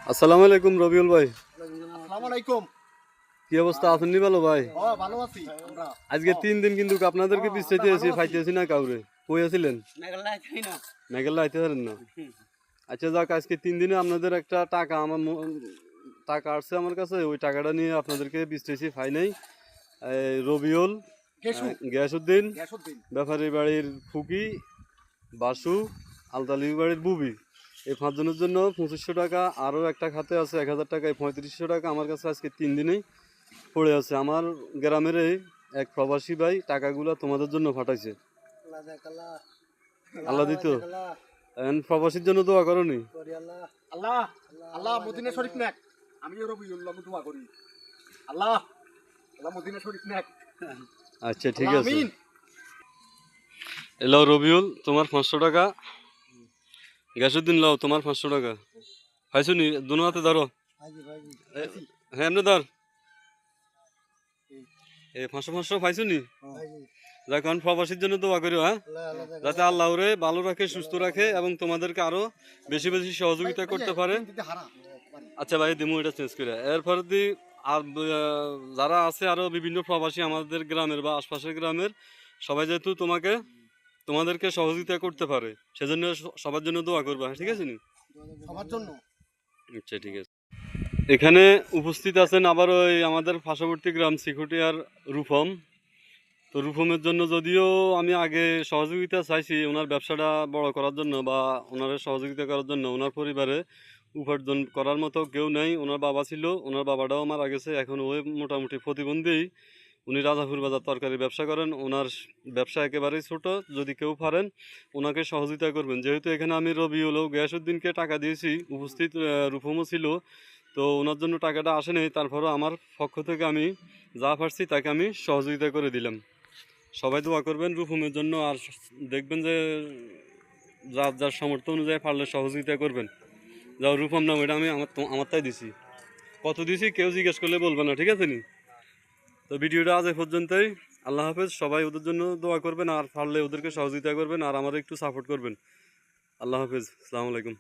আসসালামু আলাইকুম রবিউল ভাই। আসসালামু আলাইকুম। কি অবস্থা আছেন নি ভালো ভাই? ভালো আছি আমরা। আজকে 3 দিন কিন্তু আপনাদেরকে পিছাইতে আছি, ফাইতেছি না কাউরে। কই আছিলেন? মেঘালয় আইতে পারেন না। আচ্ছা যাক, আজকে 3 দিনে আপনাদের একটা টাকা টাকা আসছে আমার কাছে, ওই টাকাটা নিয়ে আপনাদেরকে পিছাইছি, ফাই নাই। রবিউল, গিয়াসউদ্দিন, ব্যাপারী বাড়ির ফুকি, বাসু, আলতালি বাড়ির বুবি, এই 5 জনের জন্য 2500 টাকা, আরও একটা খাতে আছে 1000 টাকায় 3500 টাকা আমার কাছে আজকে 3 দিনেই পড়ে আছে। আমার গ্রামের এক প্রবাসী ভাই টাকাগুলো তোমাদের জন্য পাঠাইছে। আল্লাহ দিত। প্রবাসীর জন্য দোয়া করো নি? আল্লাহ আল্লাহ মদিনা শরীফ নেক, আমিও রবিউল্লাহ দোয়া করি। আল্লাহ আল্লাহ মদিনা শরীফ নেক। আচ্ছা ঠিক আছে। এলো রবিউল, তোমার 500 টাকা। গিয়াসউদ্দিন লাও, তোমার 500 টাকা। পাইছো নি? দুনো হাতে ধরো। হ্যাঁ এমনি ধর। 500 পাইছো নি? যাক, এখন প্রবাসীর জন্য দোয়া করি, হ্যাঁ, যাতে আল্লাহ ওরে ভালো রাখে, সুস্থ রাখে এবং তোমাদেরকে আরো বেশি বেশি সহযোগিতা করতে পারে। আচ্ছা ভাই, দিমু এটা চেঞ্জ করে। এরপরে আর যারা আছে আরো বিভিন্ন প্রবাসী আমাদের গ্রামের বা আশপাশের গ্রামের, সবাই যেহেতু তোমাদেরকে সহযোগিতা করতে পারে, সেজন্য সবার জন্য দোয়া করবা, ঠিক আছে নি? সবার জন্য। আচ্ছা ঠিক আছে। এখানে উপস্থিত আছেন আবার ওই আমাদের পার্শ্ববর্তী গ্রাম সিকুটি আর রূপম। তো রূপমের জন্য যদিও আমি আগে সহযোগিতা চাইছি ওনার ব্যবসাটা বড় করার জন্য বা ওনার সহযোগিতা করার জন্য, ওনার পরিবারে উপার্জন করার মতো কেউ নেই। ওনার বাবা ছিল, ওনার বাবাটাও মারা গেছে, এখন ওই মোটামুটি প্রতিবন্ধী। উনি রাজাপুর বাজার তরকারি ব্যবসা করেন, ওনার ব্যবসা একেবারেই ছোট। যদি কেউ পারেন ওনাকে সহযোগিতা করবেন। যেহেতু এখানে আমি রবিউল ও গিয়াসউদ্দিনকে টাকা দিয়েছি, উপস্থিত রূপমও ছিল, তো ওনার জন্য টাকাটা আসেনি, তারপরও আমার পক্ষ থেকে আমি যা পারছি তাকে আমি সহযোগিতা করে দিলাম। সবাই দোয়া করবেন রূপমের জন্য, আর দেখবেন যে যার যার সামর্থ্য অনুযায়ী পারলে সহযোগিতা করবেন। যাও, রূপম নাম, এটা আমি আমার তাই দিছি। কত দিছি কেউ জিজ্ঞেস করলে বলবে না, ঠিক আছে নি? তো ভিডিওটা আজ এ পর্যন্তই। আল্লাহ হাফেজ। সবাই ওদের জন্য দোয়া করবেন, আর পারলে ওদেরকে সহযোগিতা করবেন, আর আমাদের একটু সাপোর্ট করবেন। আল্লাহ হাফেজ, আসসালামু আলাইকুম।